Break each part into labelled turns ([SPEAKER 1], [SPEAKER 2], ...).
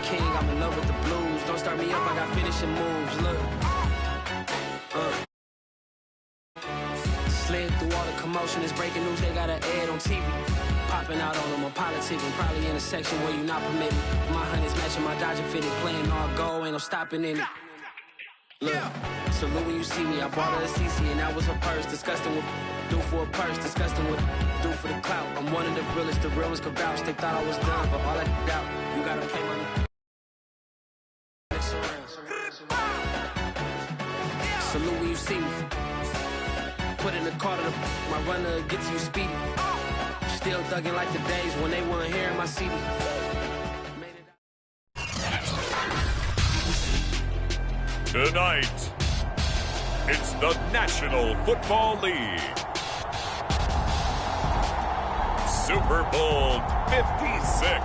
[SPEAKER 1] king, I'm in love with the blues. Don't start me up, I got finishing moves, look. Slid through all the commotion, it's breaking news, they got an ad on TV. Popping out on them, I'm politicking, probably in a section where you not permitted. My honey's matching my Dodger fitted, playing all gold, ain't no stopping in it. Look, salute when you see me, I bought her a CC and that was her purse. Disgusting with do for a purse, disgusting with do for the clout. I'm one of the realest, the realest could vouch. They thought I was done, but all I doubt, you gotta pay money. Salute when you see me. Put in the car to my runner, get to you speedy. Still thugging like the days when they weren't here in my CD.
[SPEAKER 2] Tonight, it's the National Football League. Super Bowl 56.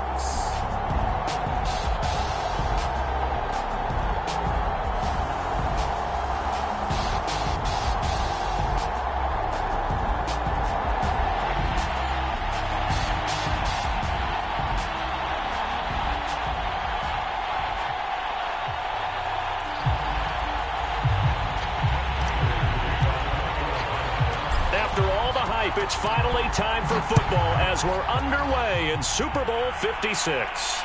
[SPEAKER 3] It's finally time for football as we're underway in Super Bowl 56.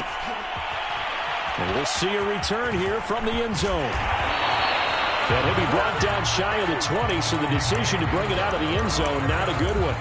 [SPEAKER 3] And we'll see a return here from the end zone. And he'll be brought down shy of the 20, so the decision to bring it out of the end zone, not a good one.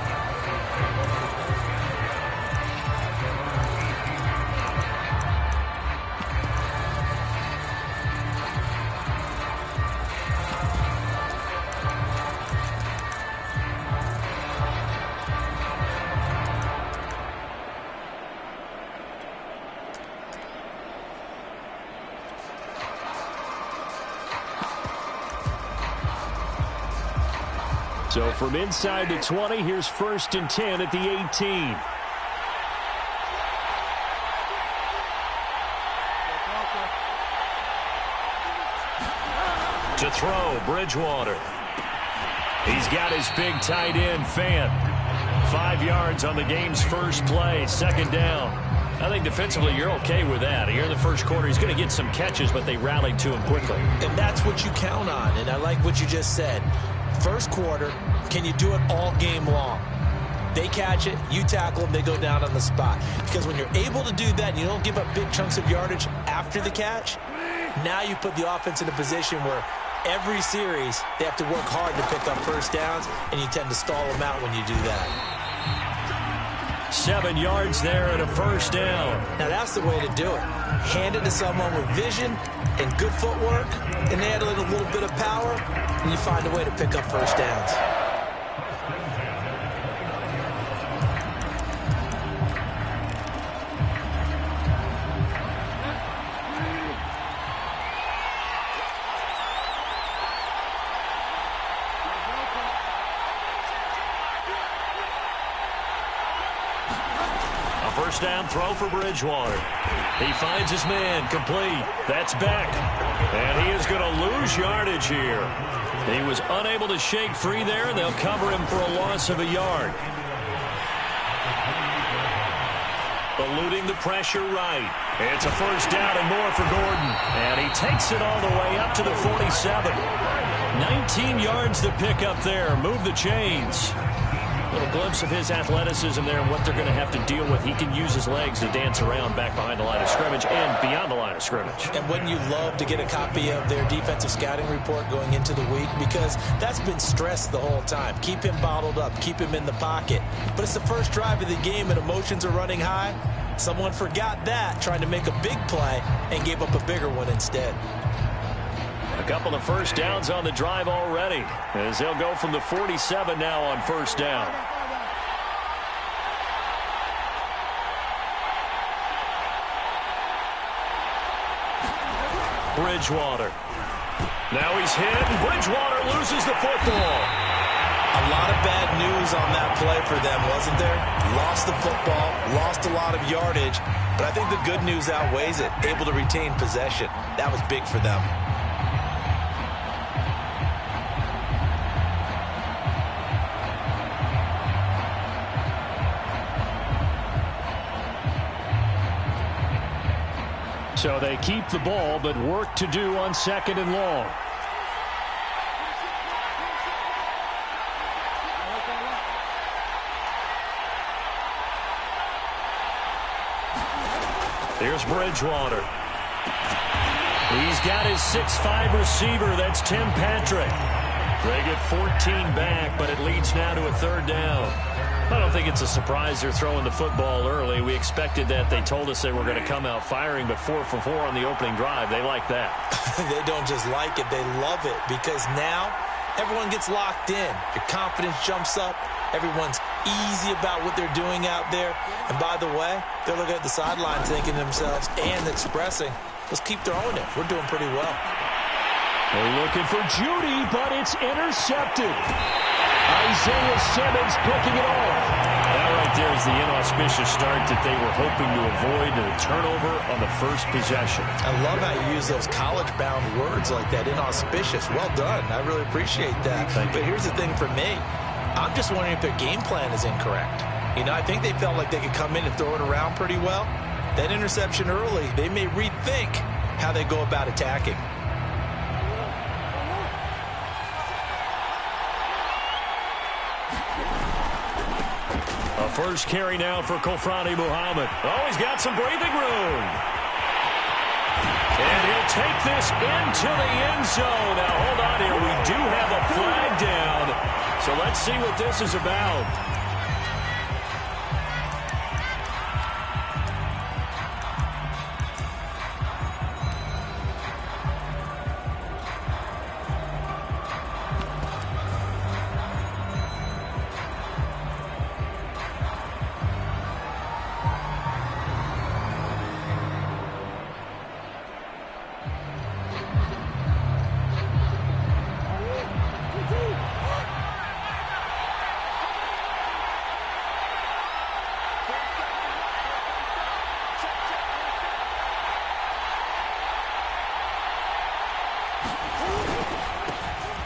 [SPEAKER 3] So from inside the 20, here's 1st and 10 at the 18. To throw, Bridgewater. He's got his big tight end, Fant. 5 yards on the game's first play, 2nd down. I think defensively you're okay with that. Here in the first quarter, he's going to get some catches, but they rallied to him quickly.
[SPEAKER 4] And that's what you count on, and I like what you just said. First quarter, can you do it all game long? They catch it, you tackle them, they go down on the spot. Because when you're able to do that and you don't give up big chunks of yardage after the catch, now you put the offense in a position where every series they have to work hard to pick up first downs, and you tend to stall them out when you do that.
[SPEAKER 3] 7 yards there and a 1st down.
[SPEAKER 4] Now that's the way to do it. Hand it to someone with vision and good footwork, and add a little bit of power, and you find a way to pick up first downs.
[SPEAKER 3] First down throw for Bridgewater. He finds his man, complete. That's Beck. And he is going to lose yardage here. He was unable to shake free there, and they'll cover him for a loss of a yard. Eluding the pressure right. It's a 1st down and more for Gordon. And he takes it all the way up to the 47. 19 yards to pick up there. Move the chains. Little glimpse of his athleticism there and what they're going to have to deal with. He can use his legs to dance around back behind the line of scrimmage and beyond the line of scrimmage.
[SPEAKER 4] And wouldn't you love to get a copy of their defensive scouting report going into the week? Because that's been stressed the whole time. Keep him bottled up. Keep him in the pocket. But it's the first drive of the game and emotions are running high. Someone forgot that, trying to make a big play, and gave up a bigger one instead.
[SPEAKER 3] A couple of 1st downs on the drive already, as they'll go from the 47 now on 1st down. Bridgewater. Now he's hit, and Bridgewater loses the football.
[SPEAKER 4] A lot of bad news on that play for them, wasn't there? Lost the football, lost a lot of yardage, but I think the good news outweighs it. Able to retain possession. That was big for them.
[SPEAKER 3] So they keep the ball, but work to do on 2nd and long. Here's Bridgewater. He's got his 6'5 receiver. That's Tim Patrick. They get 14 back, but it leads now to a 3rd down. I don't think it's a surprise they're throwing the football early. We expected that. They told us they were going to come out firing, but 4 for 4 on the opening drive. They like that.
[SPEAKER 4] They don't just like it. They love it because now everyone gets locked in. Your confidence jumps up. Everyone's easy about what they're doing out there. And by the way, they're looking at the sideline thinking to themselves and expressing, let's keep throwing it. We're doing pretty well.
[SPEAKER 3] They're looking for Judy, but it's intercepted. Isaiah Simmons picking it off. That right there is the inauspicious start that they were hoping to avoid, and a turnover on the first possession.
[SPEAKER 4] I love how you use those college-bound words like that, inauspicious. Well done. I really appreciate that. But here's the thing for me. I'm just wondering if their game plan is incorrect. You know, I think they felt like they could come in and throw it around pretty well. That interception early, they may rethink how they go about attacking.
[SPEAKER 3] A first carry now for Kofrani Muhammad. Oh, he's got some breathing room. And he'll take this into the end zone. Now, hold on here. We do have a flag down. So let's see what this is about.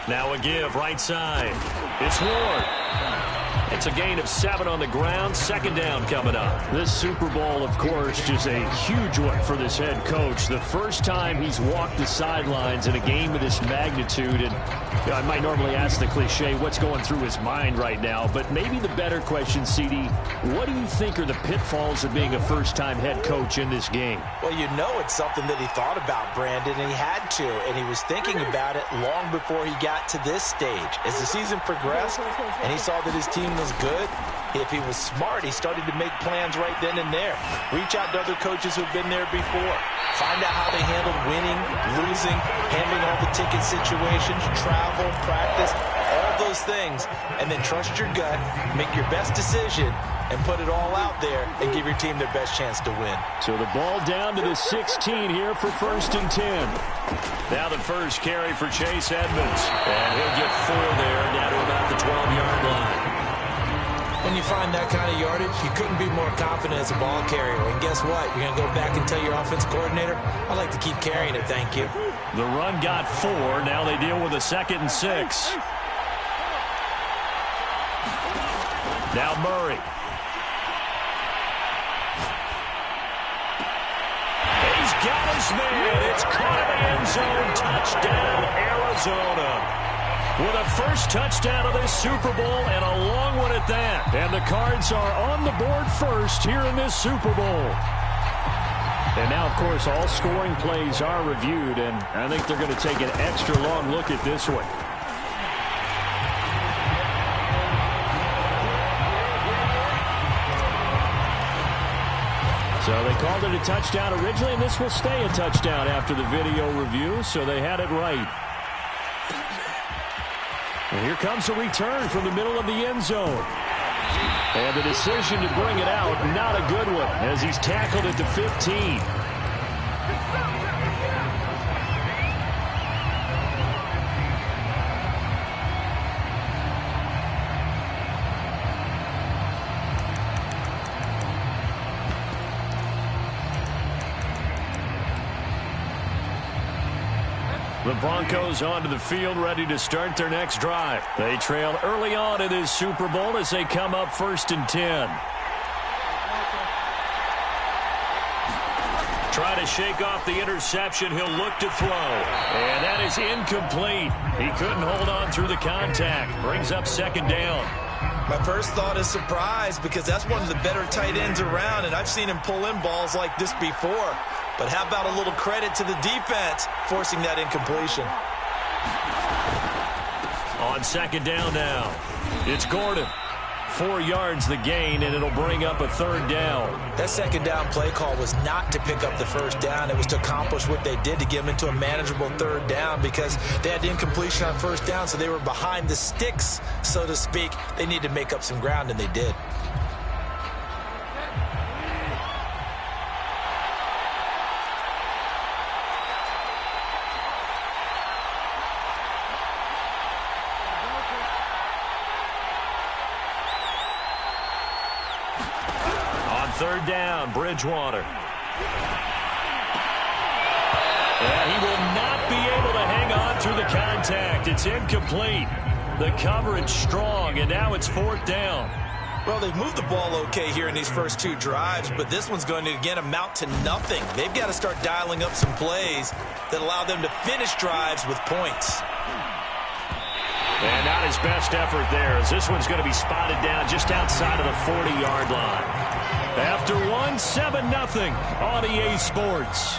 [SPEAKER 3] Now a give, right side. It's Ward. It's a gain of 7 on the ground. 2nd down coming up. This Super Bowl, of course, just a huge one for this head coach. The first time he's walked the sidelines in a game of this magnitude. And you know, I might normally ask the cliche, what's going through his mind right now? But maybe the better question, CD, what do you think are the pitfalls of being a first-time head coach in this game?
[SPEAKER 4] Well, you know it's something that he thought about, Brandon, and he had to. And he was thinking about it long before he got to this stage. As the season progressed and he saw that his team was good, if he was smart, he started to make plans right then and there. Reach out to other coaches who've been there before. Find out how they handled winning, losing, handling all the ticket situations, travel, practice, all those things. And then trust your gut, make your best decision, and put it all out there and give your team their best chance to win.
[SPEAKER 3] So the ball down to the 16 here for 1st and 10. Now the first carry for Chase Edmonds. And he'll get 4 there, down to about the 12-yard line.
[SPEAKER 4] When you find that kind of yardage, you couldn't be more confident as a ball carrier. And guess what? You're going to go back and tell your offense coordinator, I'd like to keep carrying it, thank you.
[SPEAKER 3] The run got 4. Now they deal with a 2nd and 6. Now Murray. He's got his man. It's caught in the end zone. Touchdown, Arizona. With a first touchdown of this Super Bowl, and a long one at that. And the Cards are on the board first here in this Super Bowl. And now, of course, all scoring plays are reviewed, and I think they're going to take an extra long look at this one. So they called it a touchdown originally, and this will stay a touchdown after the video review, so they had it right. And here comes a return from the middle of the end zone. And the decision to bring it out, not a good one, as he's tackled at the 15. The Broncos onto the field, ready to start their next drive. They trail early on in this Super Bowl as they come up 1st and 10. try to shake off the interception. He'll look to throw. And that is incomplete. He couldn't hold on through the contact. Brings up second down.
[SPEAKER 4] My first thought is surprise because that's one of the better tight ends around, and I've seen him pull in balls like this before. But how about a little credit to the defense forcing that incompletion?
[SPEAKER 3] On second down now, it's Gordon. 4 yards the gain, and it'll bring up a third down.
[SPEAKER 4] That second down play call was not to pick up the first down. It was to accomplish what they did to get them into a manageable third down because they had the incompletion on first down, so they were behind the sticks, so to speak. They needed to make up some ground, and they did.
[SPEAKER 3] Third down, Bridgewater. And he will not be able to hang on through the contact. It's incomplete. The coverage strong, and now it's fourth down.
[SPEAKER 4] Well, they've moved the ball okay here in these first 2 drives, but this one's going to, again, amount to nothing. They've got to start dialing up some plays that allow them to finish drives with points.
[SPEAKER 3] And not his best effort there, as this one's going to be spotted down just outside of the 40-yard line. After 1, 7-0 on EA Sports.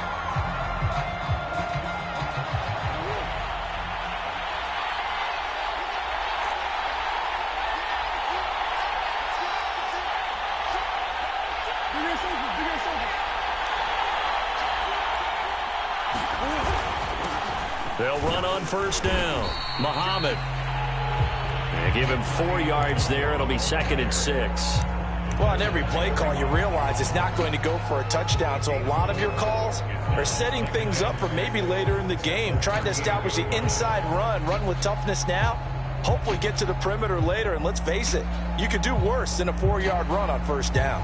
[SPEAKER 3] They'll run on first down. Muhammad. And give him 4 yards there. It'll be 2nd and 6.
[SPEAKER 4] Well, on every play call, you realize it's not going to go for a touchdown. So a lot of your calls are setting things up for maybe later in the game, trying to establish the inside run with toughness now, hopefully get to the perimeter later. And let's face it, you could do worse than a 4-yard run on first down.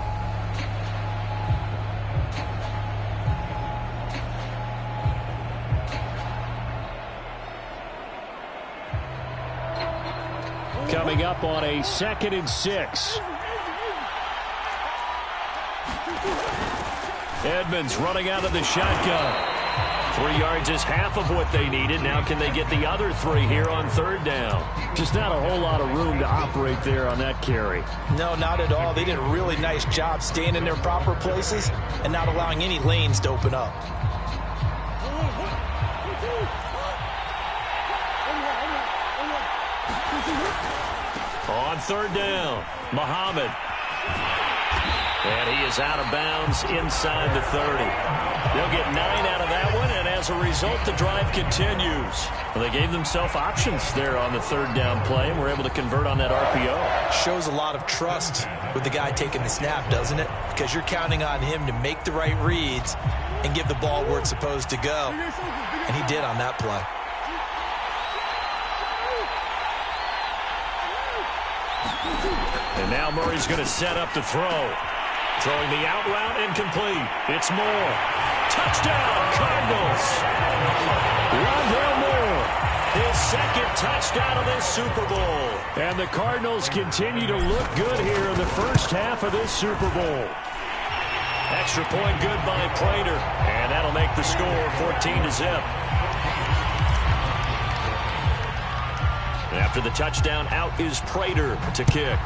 [SPEAKER 3] Coming up on a 2nd and 6. Edmonds running out of the shotgun. 3 yards is half of what they needed. Now can they get the other 3 here on third down? Just not a whole lot of room to operate there on that carry.
[SPEAKER 4] No, not at all. They did a really nice job staying in their proper places and not allowing any lanes to open up.
[SPEAKER 3] On third down, Muhammad. And he is out of bounds inside the 30. They'll get 9 out of that one, and as a result, the drive continues. Well, they gave themselves options there on the third down play, and were able to convert on that RPO.
[SPEAKER 4] Shows a lot of trust with the guy taking the snap, doesn't it? Because you're counting on him to make the right reads and give the ball where it's supposed to go. And he did on that play.
[SPEAKER 3] And now Murray's going to set up to throw. Throwing the out route incomplete. It's Moore. Touchdown, Cardinals. Rondale Moore, his 2nd touchdown of this Super Bowl. And the Cardinals continue to look good here in the first half of this Super Bowl. Extra point good by Prater. And that'll make the score 14-0. After the touchdown, out is Prater to kick.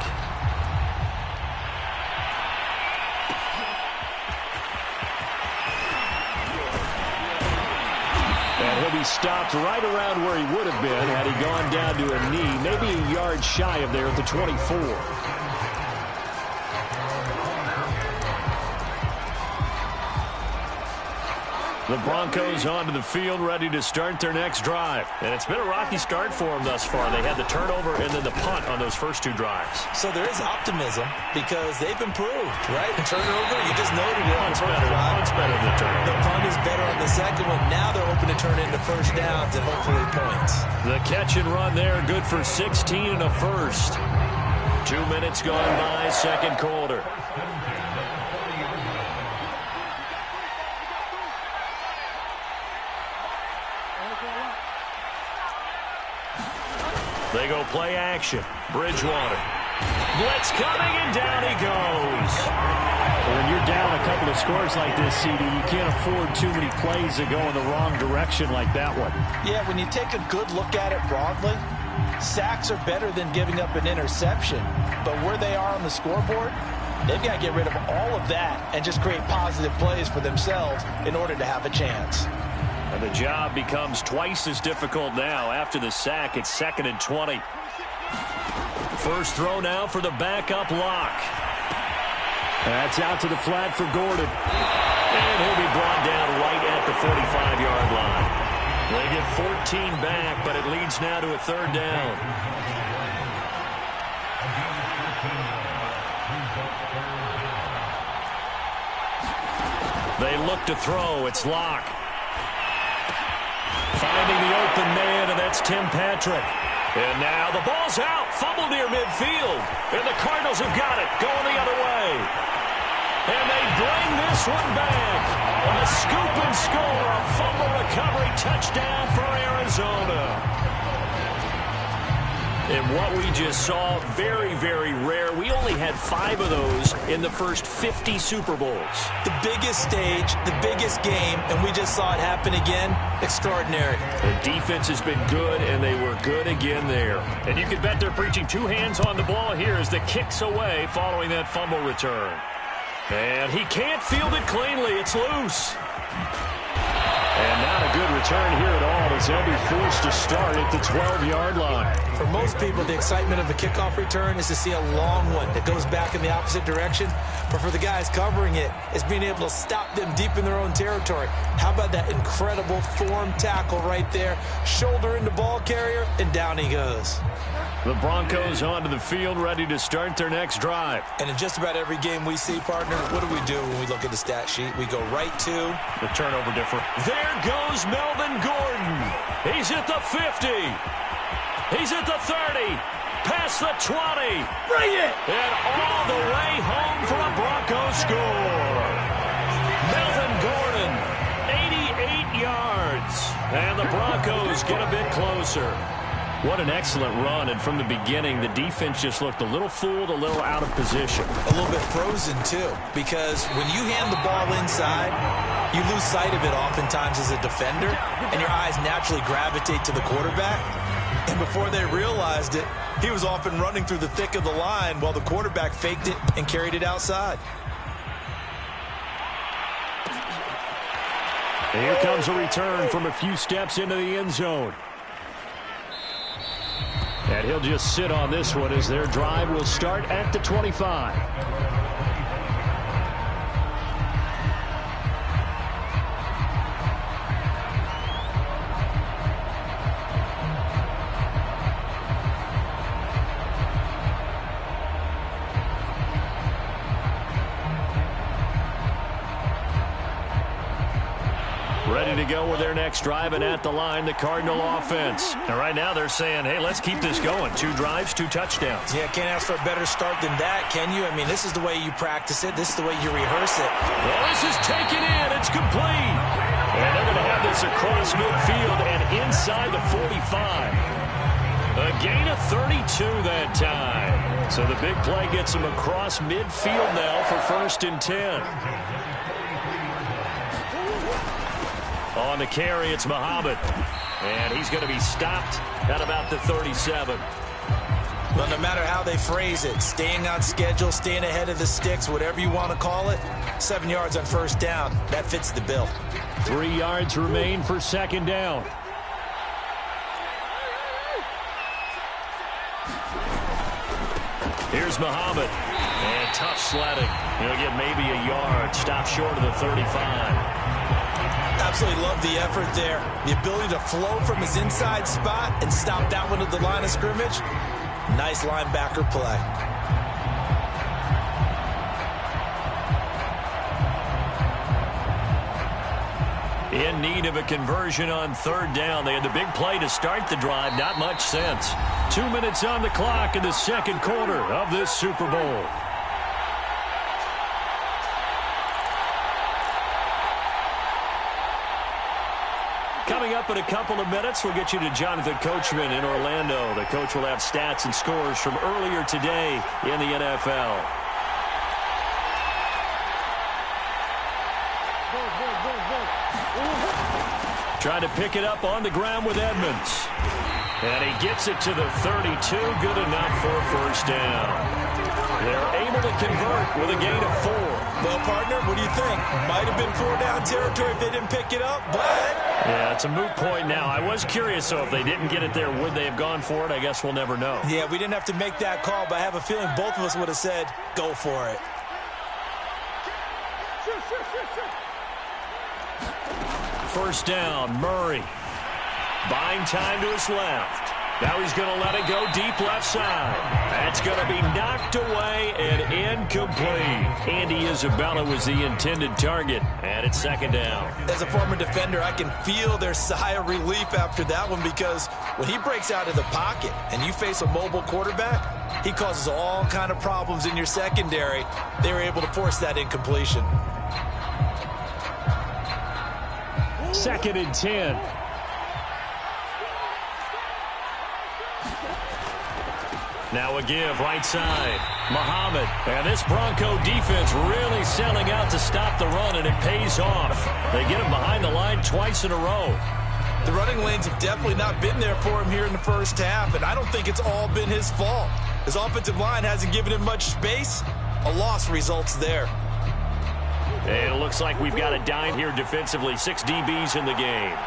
[SPEAKER 3] And he'll be stopped right around where he would have been had he gone down to a knee, maybe a yard shy of there at the 24. The Broncos onto the field, ready to start their next drive. And it's been a rocky start for them thus far. They had the turnover and then the punt on those first 2 drives.
[SPEAKER 4] So there is optimism because they've improved, right? The turnover, you just noted it.
[SPEAKER 3] Punt's better. Punt's better than the turnover.
[SPEAKER 4] The punt is better on the second one. Now they're open to turn into first downs and hopefully points.
[SPEAKER 3] The catch and run there, good for 16 and a first. 2 minutes gone by, second quarter. They go play action. Bridgewater. Blitz coming, and down he goes.
[SPEAKER 5] When you're down a couple of scores like this, CD, you can't afford too many plays that go in the wrong direction like that one.
[SPEAKER 4] Yeah, when you take a good look at it broadly, sacks are better than giving up an interception. But where they are on the scoreboard, they've got to get rid of all of that and just create positive plays for themselves in order to have a chance.
[SPEAKER 3] And the job becomes twice as difficult now. After the sack, it's 2nd and 20. First throw now for the backup lock.
[SPEAKER 5] That's out to the flat for Gordon.
[SPEAKER 3] And he'll be brought down right at the 45-yard line. They get 14 back, but it leads now to a 3rd down. They look to throw. It's Locke. Finding the open man, and that's Tim Patrick. And now the ball's out. Fumble near midfield. And the Cardinals have got it. Going the other way. And they bring this one back. A scoop and score. A fumble recovery touchdown for Arizona. And what we just saw, very, very rare. We only had 5 of those in the first 50 Super Bowls.
[SPEAKER 4] The biggest stage, the biggest game, and we just saw it happen again. Extraordinary.
[SPEAKER 3] The defense has been good, and they were good again there. And you can bet they're preaching 2 hands on the ball here as the kick's away following that fumble return. And he can't field it cleanly. It's loose.
[SPEAKER 5] And not a good return here at all as they'll be forced to start at the 12-yard line.
[SPEAKER 4] For most people, the excitement of a kickoff return is to see a long one that goes back in the opposite direction. But for the guys covering it, it's being able to stop them deep in their own territory. How about that incredible form tackle right there? Shoulder into ball carrier, and down he goes.
[SPEAKER 3] The Broncos onto the field, ready to start their next drive.
[SPEAKER 4] And in just about every game we see, partner, what do we do when we look at the stat sheet? We go right to
[SPEAKER 3] the turnover difference. There goes Melvin Gordon. He's at the 50. He's at the 30. Past the 20.
[SPEAKER 5] Bring it!
[SPEAKER 3] And all the way home for a Broncos score. Melvin Gordon, 88 yards. And the Broncos get a bit closer. What an excellent run, and from the beginning, the defense just looked a little fooled, a little out of position.
[SPEAKER 4] A little bit frozen, too, because when you hand the ball inside, you lose sight of it oftentimes as a defender, and your eyes naturally gravitate to the quarterback. And before they realized it, he was off and running through the thick of the line while the quarterback faked it and carried it outside.
[SPEAKER 5] And here comes a return from a few steps into the end zone. And he'll just sit on this one as their drive will start at the 25.
[SPEAKER 3] Ready to go with their next drive, and at the line, the Cardinal offense. And right now they're saying, hey, let's keep this going. 2 drives, 2 touchdowns.
[SPEAKER 4] Yeah, can't ask for a better start than that, can you? I mean, this is the way you practice it. This is the way you rehearse it.
[SPEAKER 3] Well, this is taken in. It's complete. And they're going to have this across midfield and inside the 45. A gain of 32 that time. So the big play gets them across midfield now for 1st and 10. On the carry, it's Muhammad. And he's going to be stopped at about the 37.
[SPEAKER 4] Well, no matter how they phrase it, staying on schedule, staying ahead of the sticks, whatever you want to call it, 7 yards on 1st down. That fits the bill.
[SPEAKER 5] 3 yards remain for 2nd down.
[SPEAKER 3] Here's Muhammad. And tough sledding. He'll get maybe a yard. Stop short of the 35.
[SPEAKER 4] Absolutely love the effort there. The ability to flow from his inside spot and stop that one at the line of scrimmage. Nice linebacker play.
[SPEAKER 3] In need of a conversion on 3rd down. They had the big play to start the drive. Not much sense. 2 minutes on the clock in the 2nd quarter of this Super Bowl. Coming up in a couple of minutes, we'll get you to Jonathan Coachman in Orlando. The coach will have stats and scores from earlier today in the NFL. Trying to pick it up on the ground with Edmonds. And he gets it to the 32. Good enough for a first down. They're able to convert with a gain of 4.
[SPEAKER 4] Well, partner, what do you think? Might have been 4-down territory if they didn't pick it up, but...
[SPEAKER 3] Yeah, it's a moot point now. I was curious, so if they didn't get it there, would they have gone for it? I guess we'll never know.
[SPEAKER 4] Yeah, we didn't have to make that call, but I have a feeling both of us would have said, go for it.
[SPEAKER 3] First down, Murray. Buying time to his left. Now he's going to let it go deep left side. That's going to be knocked away and incomplete. Andy Isabella was the intended target, and it's second down.
[SPEAKER 4] As a former defender, I can feel their sigh of relief after that one, because when he breaks out of the pocket and you face a mobile quarterback, he causes all kind of problems in your secondary. They were able to force that incompletion.
[SPEAKER 3] 2nd and 10. Now a give, right side. Muhammad. And this Bronco defense really selling out to stop the run, and it pays off. They get him behind the line twice in a row.
[SPEAKER 4] The running lanes have definitely not been there for him here in the first half, and I don't think it's all been his fault. His offensive line hasn't given him much space. A loss results there.
[SPEAKER 3] And it looks like we've got a dime here defensively. 6 DBs in the game.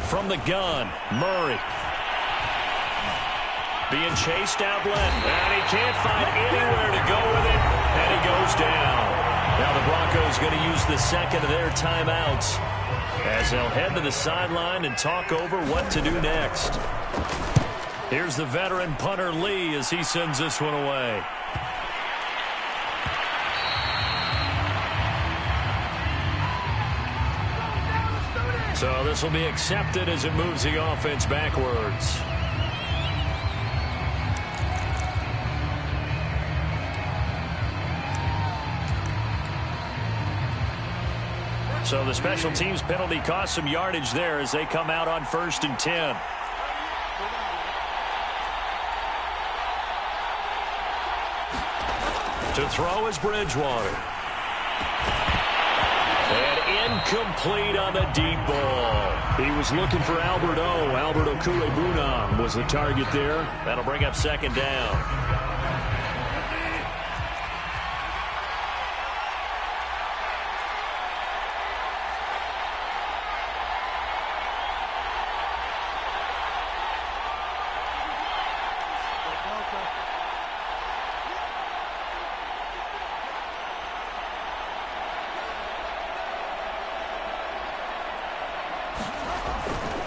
[SPEAKER 3] From the gun, Murray. Being chased out left, and he can't find anywhere to go with it, and he goes down. Now the Broncos going to use the second of their timeouts as they'll head to the sideline and talk over what to do next. Here's the veteran punter Lee as he sends this one away. So this will be accepted as it moves the offense backwards. So the special teams penalty cost some yardage there as they come out on 1st and 10. To throw is Bridgewater. And incomplete on the deep ball. He was looking for Albert O. Albert Okuebuna was the target there. That'll bring up 2nd down.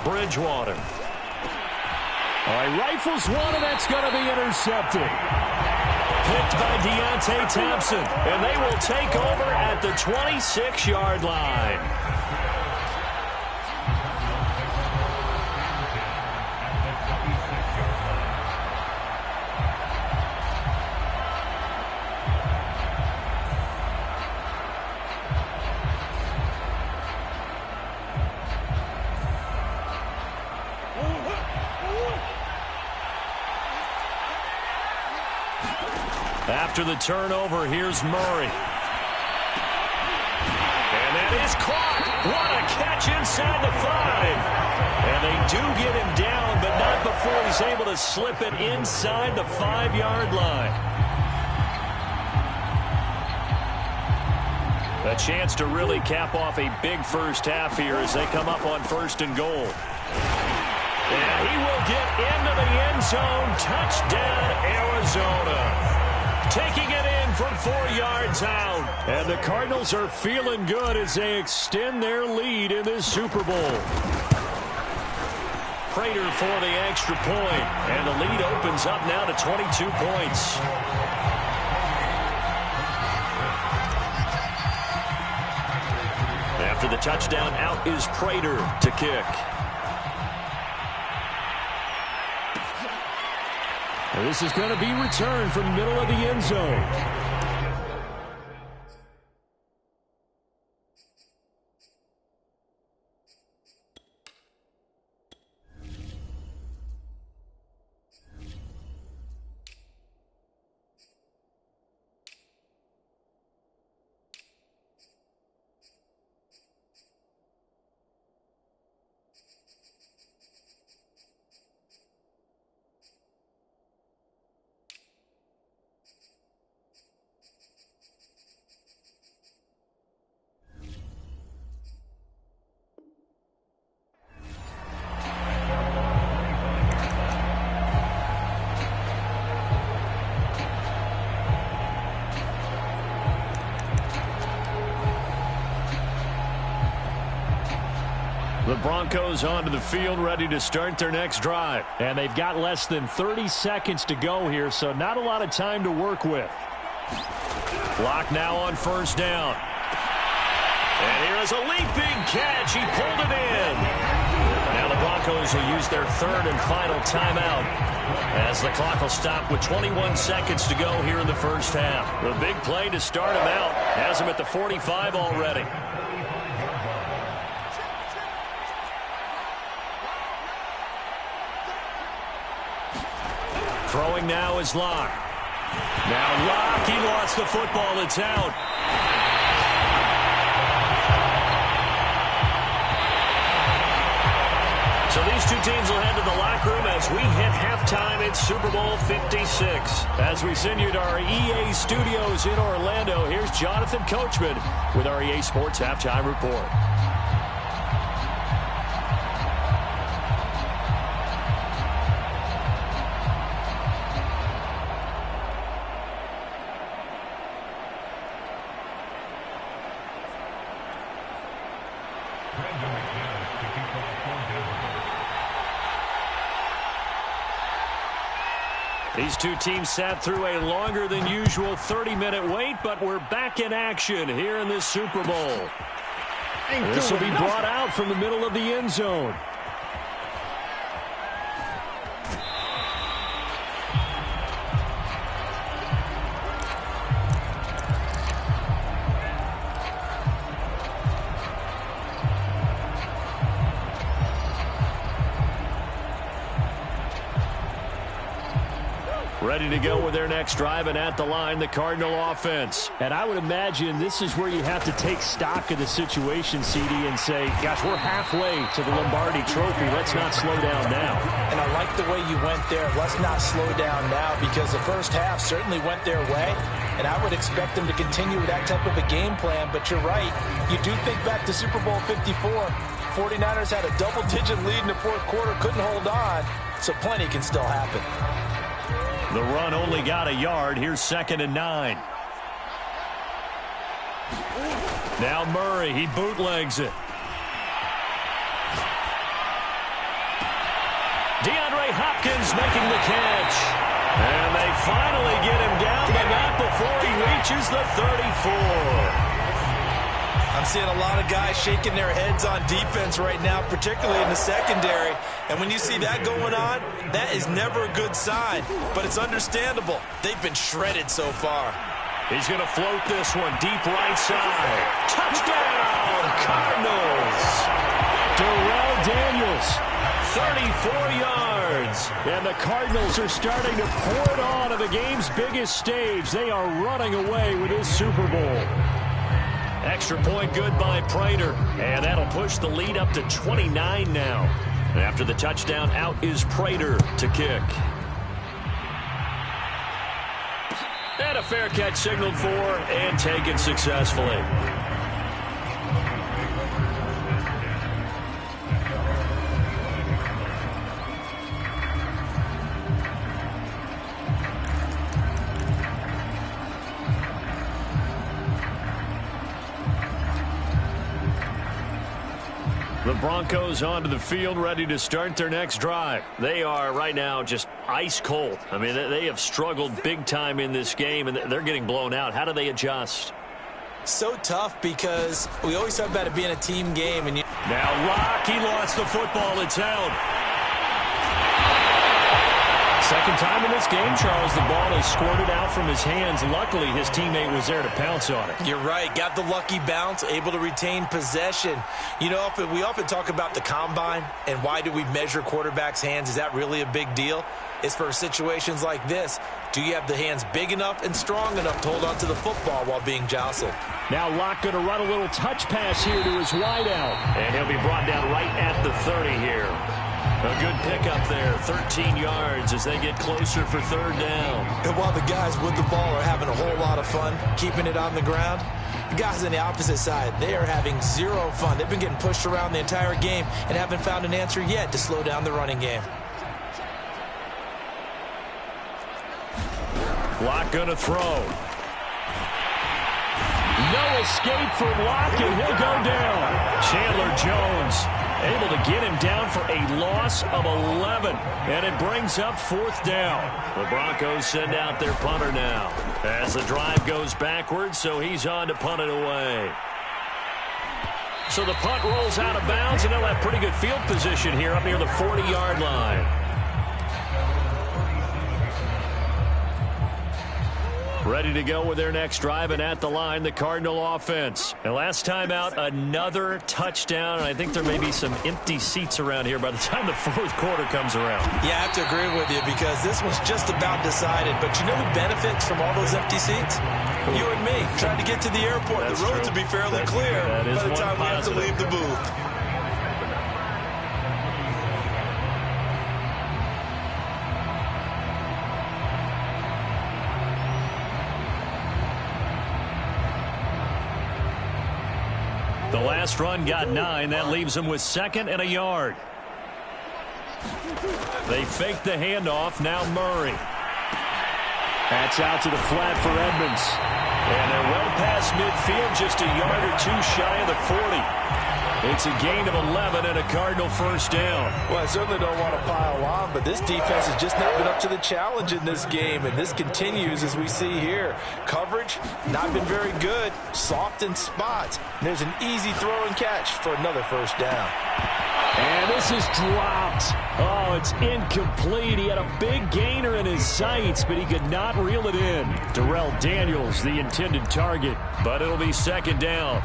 [SPEAKER 3] Bridgewater. All right, rifles one, and that's going to be intercepted. Picked by Deontay Thompson, and they will take over at the 26-yard line. After the turnover, here's Murray. And that is caught. What a catch inside the 5. And they do get him down, but not before he's able to slip it inside the 5-yard line. A chance to really cap off a big first half here as they come up on 1st and goal. And he will get into the end zone. Touchdown, Arizona. Taking it in from 4 yards out. And the Cardinals are feeling good as they extend their lead in this Super Bowl. Prater for the extra point. And the lead opens up now to 22 points. Now After the touchdown, out is Prater to kick.
[SPEAKER 5] And this is going to be returned from the middle of the end zone.
[SPEAKER 3] The Broncos onto the field, ready to start their next drive.
[SPEAKER 5] And they've got less than 30 seconds to go here, so not a lot of time to work with.
[SPEAKER 3] Clock now on first down. And here is a leaping catch. He pulled it in. Now the Broncos will use their third and final timeout, as the clock will stop with 21 seconds to go here in the first half. The big play to start him out has him at the 45 already. Throwing now is Locke. Now Locke, he lost the football. It's out. So these two teams will head to the locker room as we hit halftime. It's Super Bowl 56.
[SPEAKER 5] As we send you to our EA studios in Orlando, here's Jonathan Coachman with our EA Sports Halftime Report. These two teams sat through a longer than usual 30-minute wait, but we're back in action here in this Super Bowl. This will be brought out from the middle of the end zone. Ready to go with their next drive, and at the line, the Cardinal offense. And I would imagine this is where you have to take stock of the situation, CD, and say, gosh, we're halfway to the Lombardi Trophy. Let's not slow down now.
[SPEAKER 4] And I like the way you went there. Let's not slow down now, because the first half certainly went their way, and I would expect them to continue with that type of a game plan. But you're right. You do think back to Super Bowl 54. 49ers had a double-digit lead in the fourth quarter, couldn't hold on, so plenty can still happen.
[SPEAKER 3] The run only got a yard. Here's 2nd and 9. Now Murray, he bootlegs it. DeAndre Hopkins making the catch. And they finally get him down, but not before he reaches the 34.
[SPEAKER 4] I'm seeing a lot of guys shaking their heads on defense right now, particularly in the secondary. And when you see that going on, that is never a good sign. But it's understandable. They've been shredded so far.
[SPEAKER 3] He's going to float this one deep right side. Touchdown, Cardinals.
[SPEAKER 5] Darrell Daniels,
[SPEAKER 3] 34 yards.
[SPEAKER 5] And the Cardinals are starting to pour it on the game's biggest stage. They are running away with this Super Bowl.
[SPEAKER 3] Extra point good by Prater. And that'll push the lead up to 29 now. After the touchdown, out is Prater to kick. And a fair catch signaled for and taken successfully. The Broncos onto the field, ready to start their next drive. They are right now just ice cold. I mean, they have struggled big time in this game, and they're getting blown out. How do they adjust?
[SPEAKER 4] So tough because we always talk about it being a team game. And
[SPEAKER 3] now Locke, he lost the football. It's out. Second time in this game, Charles, the ball is squirted out from his hands. Luckily, his teammate was there to pounce on it.
[SPEAKER 4] You're right. Got the lucky bounce, able to retain possession. You know, we often talk about the combine and why do we measure quarterbacks' hands. Is that really a big deal? It's for situations like this. Do you have the hands big enough and strong enough to hold on to the football while being jostled?
[SPEAKER 5] Now Locke going to run a little touch pass here to his wideout.
[SPEAKER 3] And he'll be brought down right at the 30 here. A good pickup there, 13 yards as they get closer for third down.
[SPEAKER 4] And while the guys with the ball are having a whole lot of fun keeping it on the ground, the guys on the opposite side, they are having zero fun. They've been getting pushed around the entire game and haven't found an answer yet to slow down the running game.
[SPEAKER 3] Locke going to throw.
[SPEAKER 5] No escape from Locke, and he'll go down.
[SPEAKER 3] Chandler Jones able to get him down for a loss of 11. And it brings up fourth down. The Broncos send out their punter now as the drive goes backwards, so he's on to punt it away. So the punt rolls out of bounds, and they'll have pretty good field position here up near the 40-yard line. Ready to go with their next drive, and at the line, the Cardinal offense. And last time out, another touchdown, and I think there may be some empty seats around here by the time the fourth quarter comes around.
[SPEAKER 4] Yeah, I have to agree with you because this one's just about decided. But you know who benefits from all those empty seats? You and me, trying to get to the airport. The roads will be fairly clear by the time we have to leave the booth.
[SPEAKER 3] The last run got 9. That leaves them with second and a yard. They fake the handoff. Now Murray.
[SPEAKER 5] That's out to the flat for Edmonds.
[SPEAKER 3] And they're well past midfield, just a yard or two shy of the 40. It's a gain of 11 and a Cardinal first down.
[SPEAKER 4] Well, I certainly don't want to pile on, but this defense has just not been up to the challenge in this game, and this continues as we see here. Coverage, not been very good. Soft in spots. And there's an easy throw and catch for another first down.
[SPEAKER 5] And this is dropped. Oh, it's incomplete. He had a big gainer in his sights, but he could not reel it in.
[SPEAKER 3] Darrell Daniels, the intended target, but it'll be second down.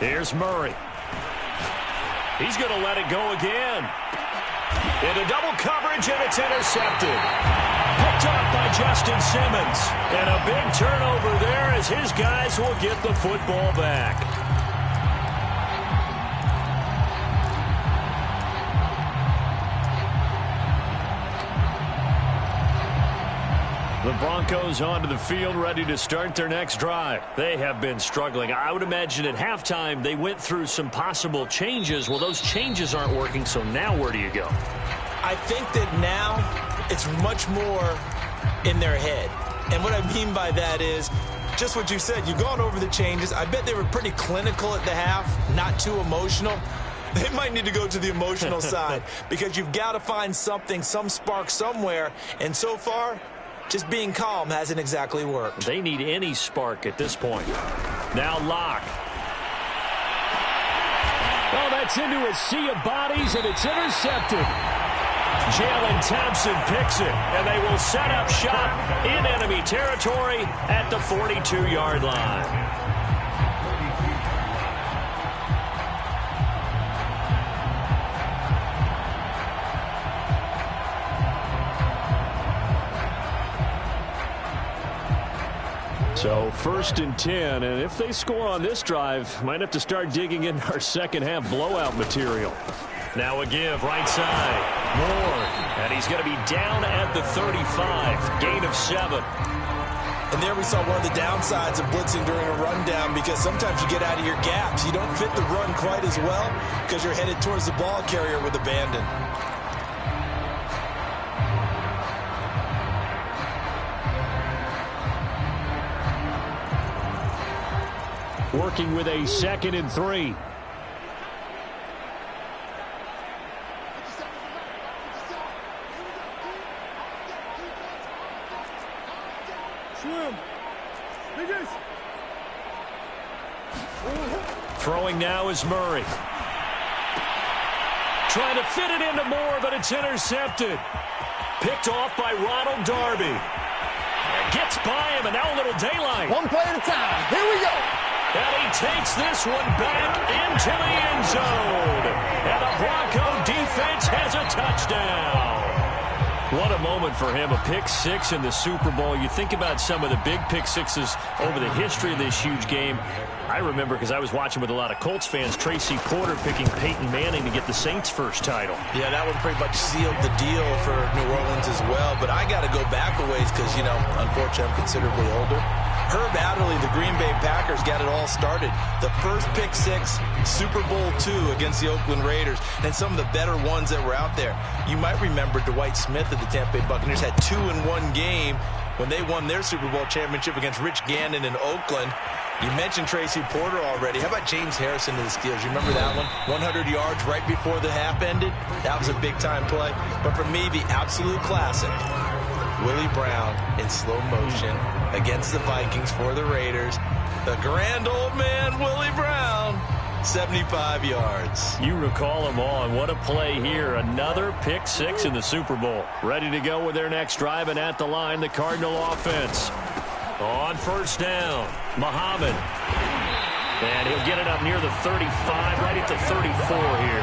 [SPEAKER 3] Here's Murray. He's going to let it go again. Into double coverage, and it's intercepted. Picked off by Justin Simmons. And a big turnover there as his guys will get the football back. The Broncos onto the field, ready to start their next drive. They have been struggling. I would imagine at halftime they went through some possible changes. Well, those changes aren't working, so now where do you go?
[SPEAKER 4] I think that now it's much more in their head. And what I mean by that is just what you said. You've gone over the changes. I bet they were pretty clinical at the half, not too emotional. They might need to go to the emotional side because you've got to find something, some spark somewhere. And so far, just being calm hasn't exactly worked.
[SPEAKER 3] They need any spark at this point. Now Locke.
[SPEAKER 5] Oh, that's into a sea of bodies, and it's intercepted.
[SPEAKER 3] Jalen Thompson picks it, and they will set up shop in enemy territory at the 42-yard line. So 1st and 10, and if they score on this drive, might have to start digging in our second half blowout material. Now a give right side. Moore, and he's going to be down at the 35. Gain of 7.
[SPEAKER 4] And there we saw one of the downsides of blitzing during a rundown, because sometimes you get out of your gaps. You don't fit the run quite as well because you're headed towards the ball carrier with abandon.
[SPEAKER 3] Working with a 2nd and 3. Throwing now is Murray. Trying to fit it into Moore, but it's intercepted. Picked off by Ronald Darby. Gets by him, and now a little daylight.
[SPEAKER 6] One play at a time. Here we go.
[SPEAKER 3] And he takes this one back into the end zone. And the Bronco defense has a touchdown. What a moment for him, a pick 6 in the Super Bowl. You think about some of the big pick 6s over the history of this huge game. I remember, because I was watching with a lot of Colts fans, Tracy Porter picking Peyton Manning to get the Saints' first title.
[SPEAKER 4] Yeah, that one pretty much sealed the deal for New Orleans as well. But I got to go back a ways because, unfortunately, I'm considerably older. Herb Adderley, the Green Bay Packers, got it all started. The first pick 6, Super Bowl II against the Oakland Raiders, and some of the better ones that were out there. You might remember Dwight Smith of the Tampa Bay Buccaneers had 2 in one game when they won their Super Bowl championship against Rich Gannon in Oakland. You mentioned Tracy Porter already. How about James Harrison to the Steelers? You remember that one? 100 yards right before the half ended? That was a big-time play. But for me, the absolute classic, Willie Brown in slow motion against the Vikings for the Raiders. The grand old man, Willie Brown, 75 yards.
[SPEAKER 3] You recall them all, and what a play here. Another pick 6 in the Super Bowl. Ready to go with their next drive, and at the line, the Cardinal offense. On first down, Muhammad. And he'll get it up near the 35, right at the 34 here.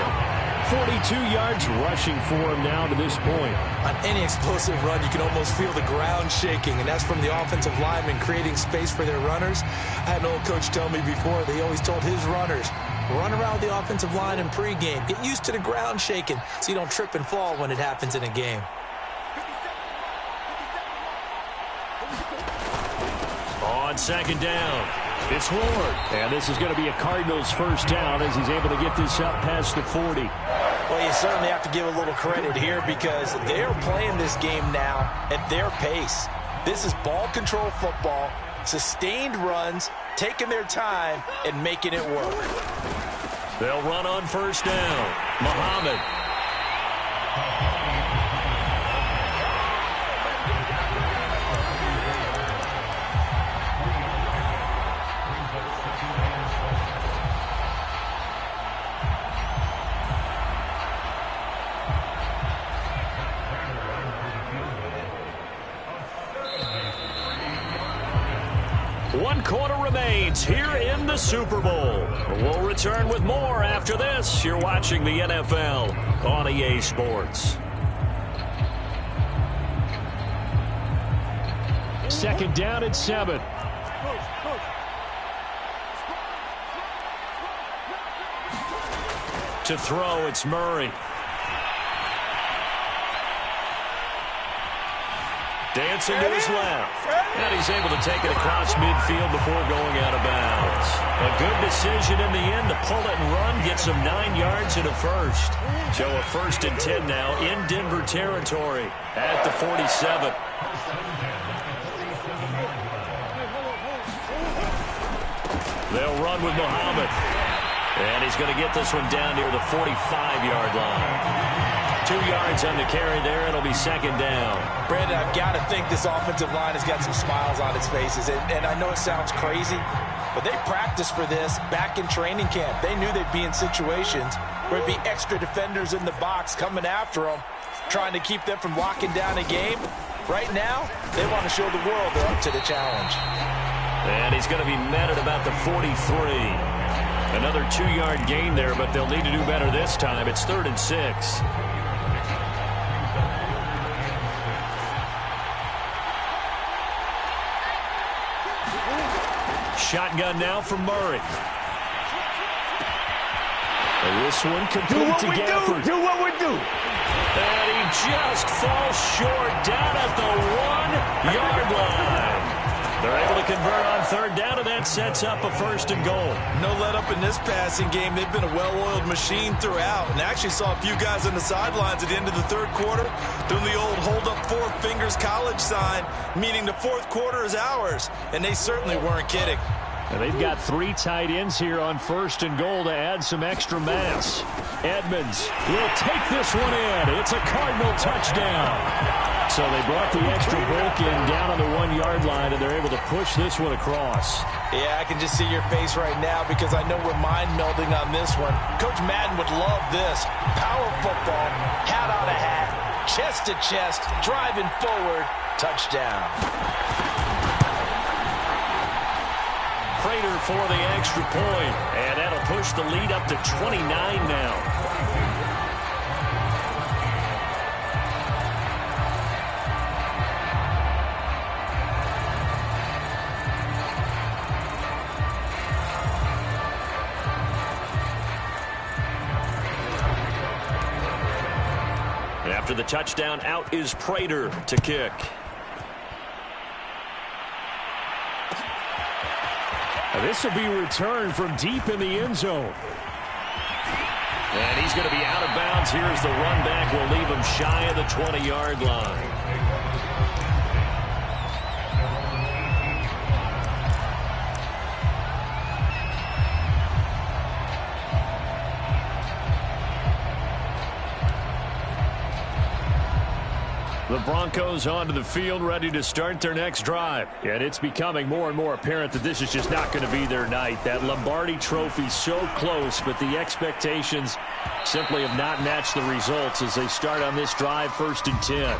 [SPEAKER 3] 42 yards rushing for him now to this point.
[SPEAKER 4] On any explosive run, you can almost feel the ground shaking, and that's from the offensive linemen creating space for their runners. I had an old coach tell me before, they always told his runners, run around the offensive line in pregame. Get used to the ground shaking so you don't trip and fall when it happens in a game.
[SPEAKER 3] On second down, it's Ward. And this is going to be a Cardinals first down as he's able to get this up past the 40.
[SPEAKER 4] Well, you certainly have to give a little credit here because they're playing this game now at their pace. This is ball control football, sustained runs, taking their time, and making it work.
[SPEAKER 3] They'll run on first down. Muhammad. One quarter remains here in the Super Bowl. We'll return with more after this. You're watching the NFL on EA Sports. Second down and 7. To throw, it's Murray. Dancing to his left. And he's able to take it across midfield before going out of bounds. A good decision in the end to pull it and run. Gets him 9 yards and a first. So a 1st and 10 now in Denver territory at the 47. They'll run with Muhammad. And he's going to get this one down near the 45-yard line. 2 yards on the carry there. It'll be second down.
[SPEAKER 4] Brandon, I've got to think this offensive line has got some smiles on its faces. And I know it sounds crazy, but they practiced for this back in training camp. They knew they'd be in situations where it'd be extra defenders in the box coming after them, trying to keep them from locking down a game. Right now, they want to show the world they're up to the challenge.
[SPEAKER 3] And he's going to be met at about the 43. Another 2-yard gain there, but they'll need to do better this time. It's 3rd and 6. Shotgun now from Murray. And this one complete to Gafford.
[SPEAKER 6] Do what we do.
[SPEAKER 3] And he just falls short down at the 1-yard line. They're able to convert on third down, and that sets up a 1st and goal.
[SPEAKER 4] No let up in this passing game. They've been a well-oiled machine throughout, and actually saw a few guys on the sidelines at the end of the third quarter doing the old hold up 4 fingers college sign, meaning the fourth quarter is ours, and they certainly weren't kidding.
[SPEAKER 3] And they've got 3 tight ends here on 1st and goal to add some extra mass. Edmonds will take this one in. It's a Cardinal touchdown. So they brought the extra bulk in down on the 1-yard line, and they're able to push this one across.
[SPEAKER 4] Yeah, I can just see your face right now because I know we're mind melding on this one. Coach Madden would love this. Power football, hat on a hat, chest to chest, driving forward, touchdown.
[SPEAKER 3] Prater for the extra point, and that'll push the lead up to 29 now. After the touchdown, out is Prater to kick. This will be returned from deep in the end zone. And he's going to be out of bounds. Here's the run back. Will leave him shy of the 20-yard line. The Broncos onto the field, ready to start their next drive. And it's becoming more and more apparent that this is just not going to be their night. That Lombardi trophy so close, but the expectations simply have not matched the results as they start on this drive, 1st and 10.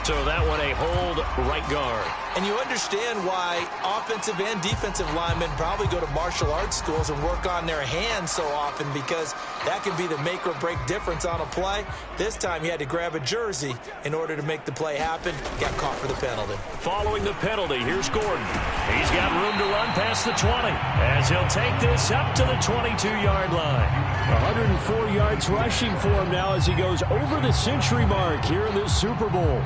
[SPEAKER 3] So that one a hold right guard.
[SPEAKER 4] And you understand why offensive and defensive linemen probably go to martial arts schools and work on their hands so often, because that can be the make or break difference on a play. This time he had to grab a jersey in order to make the play happen. Got caught for the penalty.
[SPEAKER 3] Following the penalty, here's Gordon. He's got room to run past the 20 as he'll take this up to the 22-yard line.
[SPEAKER 5] 104 yards rushing for him now as he goes over the century mark here in this Super Bowl.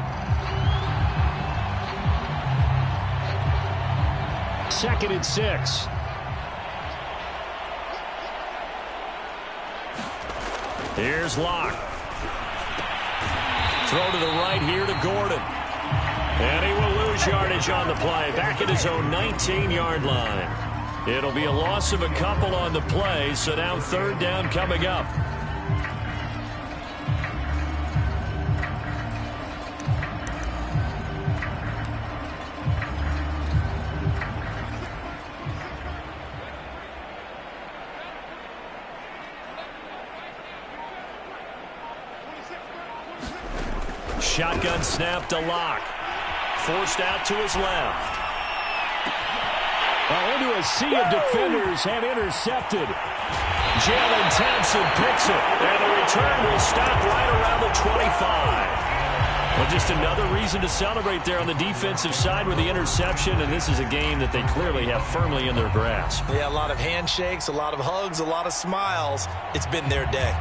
[SPEAKER 5] 2nd and 6.
[SPEAKER 3] Here's Locke. Throw to the right here to Gordon. And he will lose yardage on the play. Back at his own 19-yard line. It'll be a loss of a couple on the play, so now 3rd down coming up. Shotgun snap to Locke. Forced out to his left.
[SPEAKER 5] Into a sea of defenders and intercepted.
[SPEAKER 3] Jalen Thompson picks it. And the return will stop right around the 25. Well, just another reason to celebrate there on the defensive side with the interception. And this is a game that they clearly have firmly in their grasp.
[SPEAKER 4] Yeah, a lot of handshakes, a lot of hugs, a lot of smiles. It's been their day.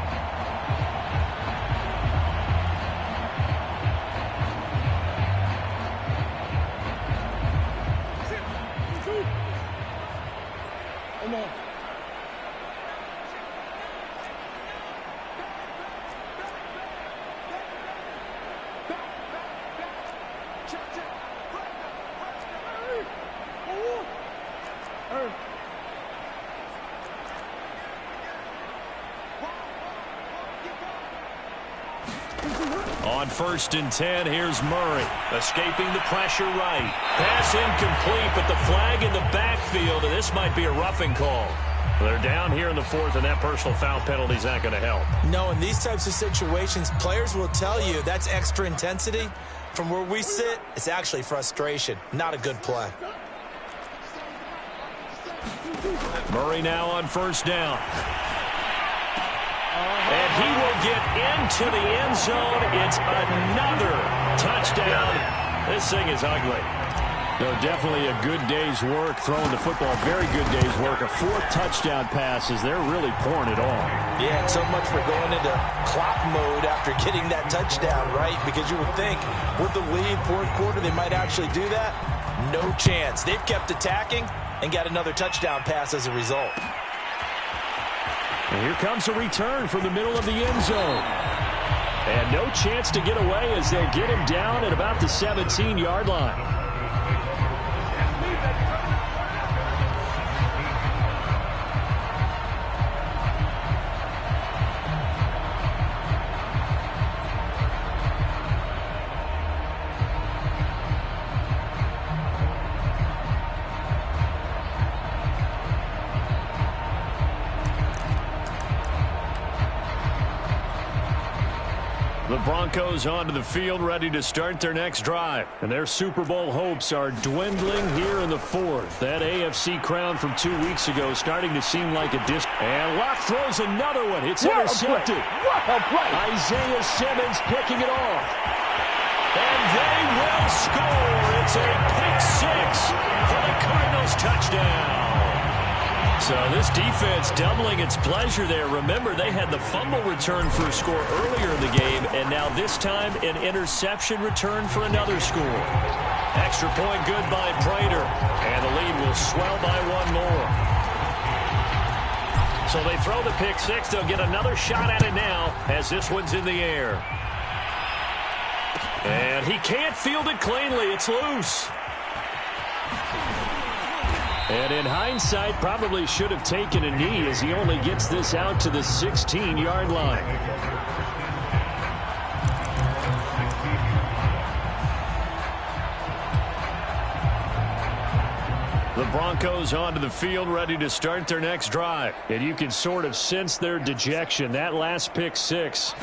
[SPEAKER 3] On 1st and 10, here's Murray. Escaping the pressure right. Pass incomplete, but the flag in the backfield, and this might be a roughing call. They're down here in the 4th, and that personal foul penalty is not going to help.
[SPEAKER 4] No, in these types of situations, players will tell you that's extra intensity. From where we sit, it's actually frustration. Not a good play.
[SPEAKER 3] Murray now on 1st down. And he will get into the end zone. It's another touchdown. This thing is ugly.
[SPEAKER 5] No, definitely a good day's work throwing the football. Very good day's work. A 4th touchdown passes. They're really pouring it on.
[SPEAKER 4] Yeah, and so much for going into clock mode after getting that touchdown, right? Because you would think with the lead, 4th quarter, they might actually do that. No chance. They've kept attacking and got another touchdown pass as a result.
[SPEAKER 5] And here comes a return from the middle of the end zone. And no chance to get away as they'll get him down at about the 17-yard line. The Broncos onto the field, ready to start their next drive. And their Super Bowl hopes are dwindling here in the fourth. That AFC crown from 2 weeks ago starting to seem like a disc. And Locke throws another one. It's intercepted.
[SPEAKER 6] What a play!
[SPEAKER 5] Isaiah Simmons picking it off. And they will score. It's a pick six for the Cardinals touchdown. So this defense doubling its pleasure there. Remember, they had the fumble return for a score earlier in the game, and now this time an interception return for another score. Extra point good by Prater, and the lead will swell by one more. So they throw the pick six. They'll get another shot at it now as this one's in the air. And he can't field it cleanly. It's loose. And in hindsight, probably should have taken a knee as he only gets this out to the 16-yard line. The Broncos onto the field, ready to start their next drive. And you can sort of sense their dejection. That last pick six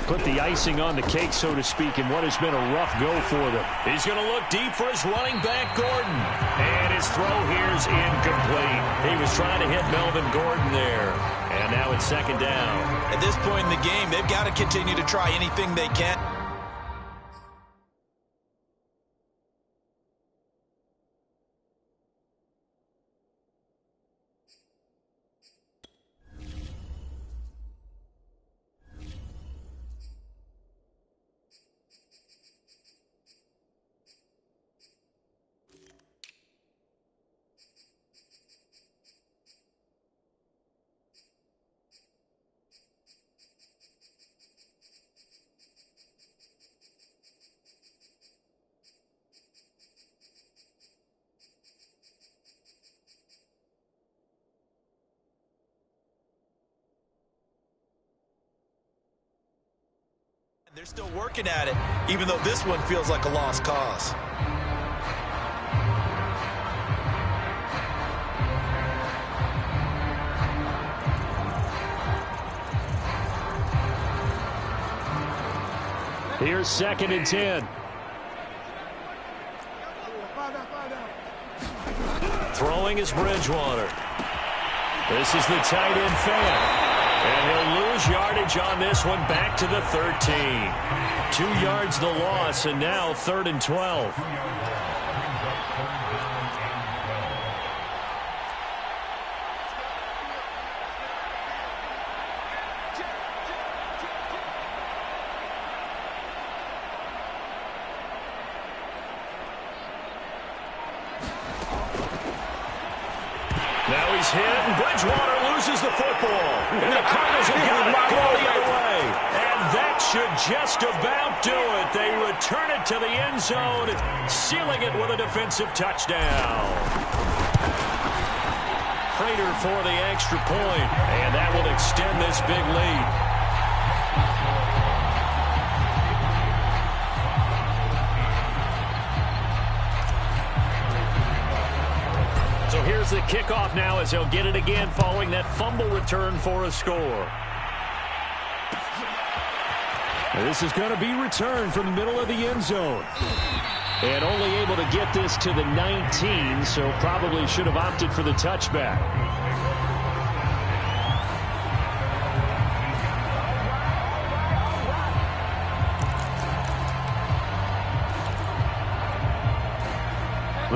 [SPEAKER 5] put the icing on the cake, so to speak, in what has been a rough go for them. He's going to look deep for his running back, Gordon. And his throw here is incomplete. He was trying to hit Melvin Gordon there. And now it's second down.
[SPEAKER 4] At this point in the game, they've got to continue to try anything they can. They're still working at it, even though this one feels like a lost cause.
[SPEAKER 5] Here's 2nd and 10. Throwing is Bridgewater. This is the tight end fan. And he'll lose yardage on this one, back to the 13. 2 yards the loss, and now 3rd and 12. Now he's hit, and Bridgewater loses the football. And the Cardinals have got it going the other way. And that should just about do it. They return it to the end zone, sealing it with a defensive touchdown. Prater for the extra point, and that will extend this big lead. So here's the kickoff now as they'll get it again following that fumble return for a score. This is going to be returned from the middle of the end zone. And only able to get this to the 19, so probably should have opted for the touchback.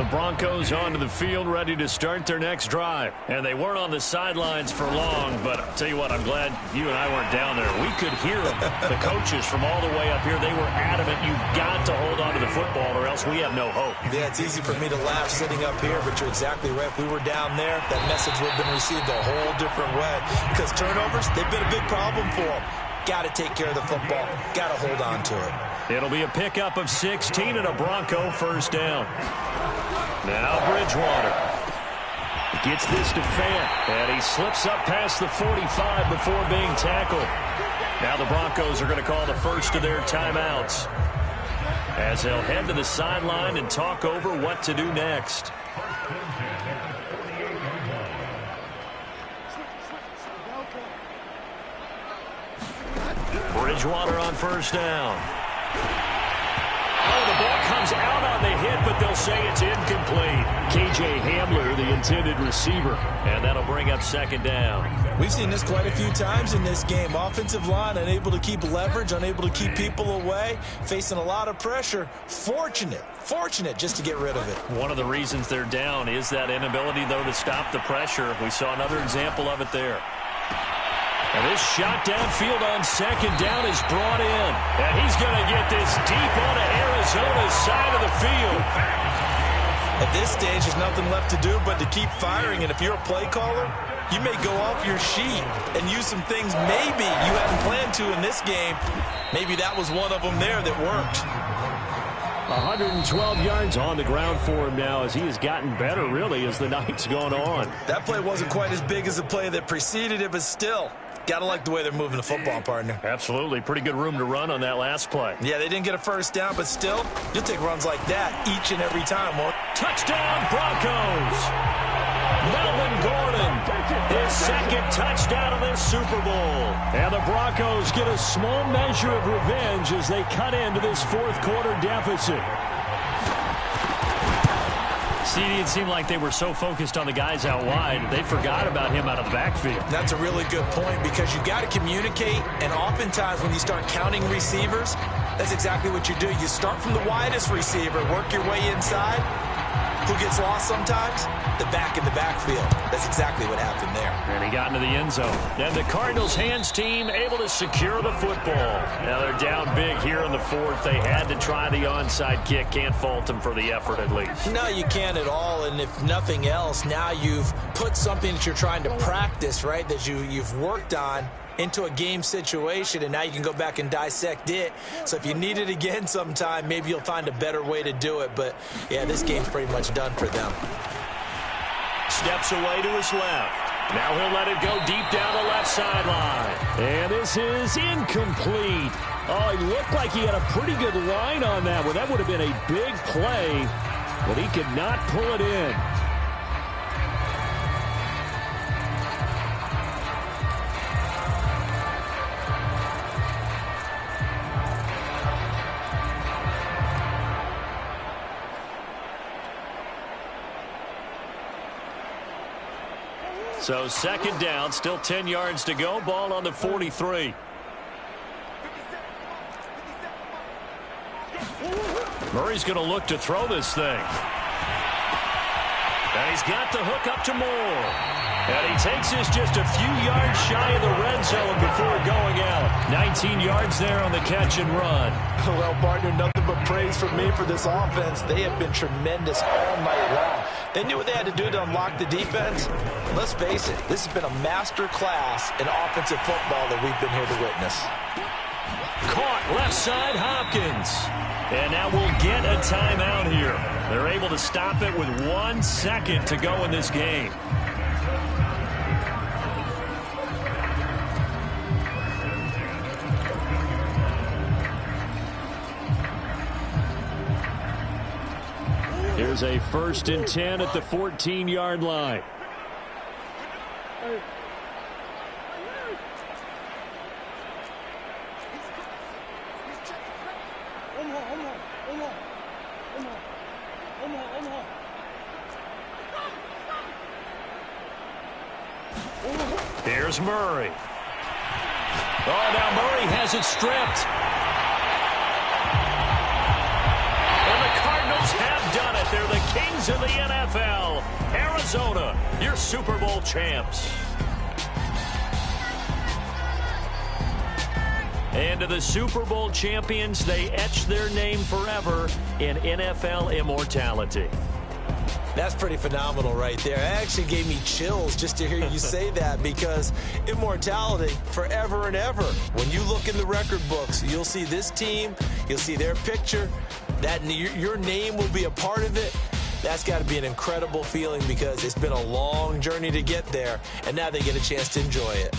[SPEAKER 5] The Broncos onto the field, ready to start their next drive. And they weren't on the sidelines for long, but I'll tell you what, I'm glad you and I weren't down there. We could hear them. The coaches from all the way up here, they were adamant, you've got to hold on to the football or else we have no hope.
[SPEAKER 4] Yeah, it's easy for me to laugh sitting up here, but you're exactly right. If we were down there, that message would have been received a whole different way. Because turnovers, they've been a big problem for them. Got to take care of the football. Got to hold on to it.
[SPEAKER 5] It'll be a pickup of 16 and a Bronco first down. Now Bridgewater gets this to Fant, and he slips up past the 45 before being tackled. Now the Broncos are going to call the first of their timeouts as they'll head to the sideline and talk over what to do next. Bridgewater on first down. Oh, the ball comes out on the hit, but they'll say it's incomplete. K.J. Hamler, the intended receiver. And that'll bring up second down.
[SPEAKER 4] We've seen this quite a few times in this game. Offensive line unable to keep leverage, unable to keep people away, facing a lot of pressure. Fortunate just to get rid of it.
[SPEAKER 5] One of the reasons they're down is that inability, though, to stop the pressure. We saw another example of it there. And this shot downfield on second down is brought in. And he's going to get this deep onto Arizona's side of the field.
[SPEAKER 4] At this stage, there's nothing left to do but to keep firing. And if you're a play caller, you may go off your sheet and use some things maybe you hadn't planned to in this game. Maybe that was one of them there that worked.
[SPEAKER 5] 112 yards on the ground for him now as he has gotten better, really, as the night's gone on.
[SPEAKER 4] That play wasn't quite as big as the play that preceded it, but still, got to like the way they're moving the football, partner.
[SPEAKER 5] Absolutely. Pretty good room to run on that last play.
[SPEAKER 4] Yeah, they didn't get a first down, but still, you'll take runs like that each and every time, won't you?
[SPEAKER 5] Touchdown, Broncos! Melvin Gordon, his second touchdown of this Super Bowl. And the Broncos get a small measure of revenge as they cut into this fourth quarter deficit. CD, it seemed like they were so focused on the guys out wide, they forgot about him out of the backfield.
[SPEAKER 4] That's a really good point because you got to communicate, and oftentimes when you start counting receivers, that's exactly what you do. You start from the widest receiver, work your way inside. Who gets lost sometimes? The back in the backfield. That's exactly what happened there.
[SPEAKER 5] And he got into the end zone. And the Cardinals' hands team able to secure the football. Now they're down big here in the fourth. They had to try the onside kick. Can't fault them for the effort at least.
[SPEAKER 4] No, you can't at all. And if nothing else, now you've put something that you're trying to practice, right, that you've worked on into a game situation, and now you can go back and dissect it. So if you need it again sometime, maybe you'll find a better way to do it. But, yeah, this game's pretty much done for them.
[SPEAKER 5] Steps away to his left. Now he'll let it go deep down the left sideline. And this is incomplete. Oh, he looked like he had a pretty good line on that one. That would have been a big play, but he could not pull it in. So second down, still 10 yards to go. Ball on the 43. Murray's going to look to throw this thing. And he's got the hook up to Moore. And he takes this just a few yards shy of the red zone before going out. 19 yards there on the catch and run.
[SPEAKER 4] Well, partner, nothing but praise from me for this offense. They have been tremendous all night long. They knew what they had to do to unlock the defense. Let's face it, this has been a master class in offensive football that we've been here to witness.
[SPEAKER 5] Caught left side, Hopkins. And now we'll get a timeout here. They're able to stop it with 1 second to go in this game. Here's a 1st and 10 at the 14-yard line. Here's Murray. Oh, now Murray has it stripped. And the Cardinals have done it. They're the
[SPEAKER 3] kings of the NFL, Arizona, your Super Bowl champs. And to the Super Bowl champions, they etch their name forever in NFL immortality.
[SPEAKER 4] That's pretty phenomenal right there. It actually gave me chills just to hear you say that, because immortality forever and ever. When you look in the record books, you'll see this team, you'll see their picture, that your name will be a part of it. That's got to be an incredible feeling, because it's been a long journey to get there, and now they get a chance to enjoy it.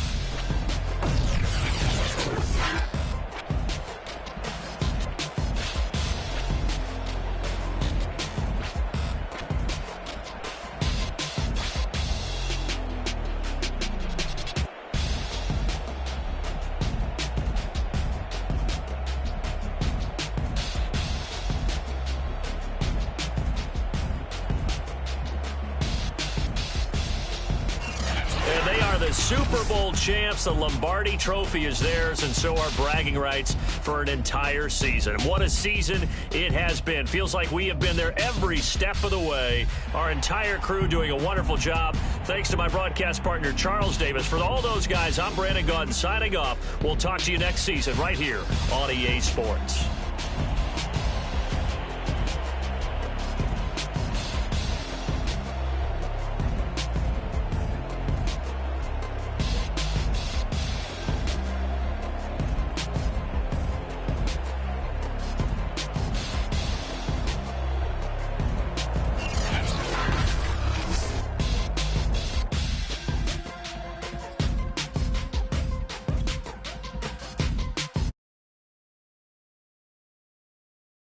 [SPEAKER 3] Super Bowl champs. The Lombardi Trophy is theirs, and so are bragging rights for an entire season. And what a season it has been. Feels like we have been there every step of the way. Our entire crew doing a wonderful job. Thanks to my broadcast partner, Charles Davis. For all those guys, I'm Brandon Gaudin signing off. We'll talk to you next season right here on EA Sports.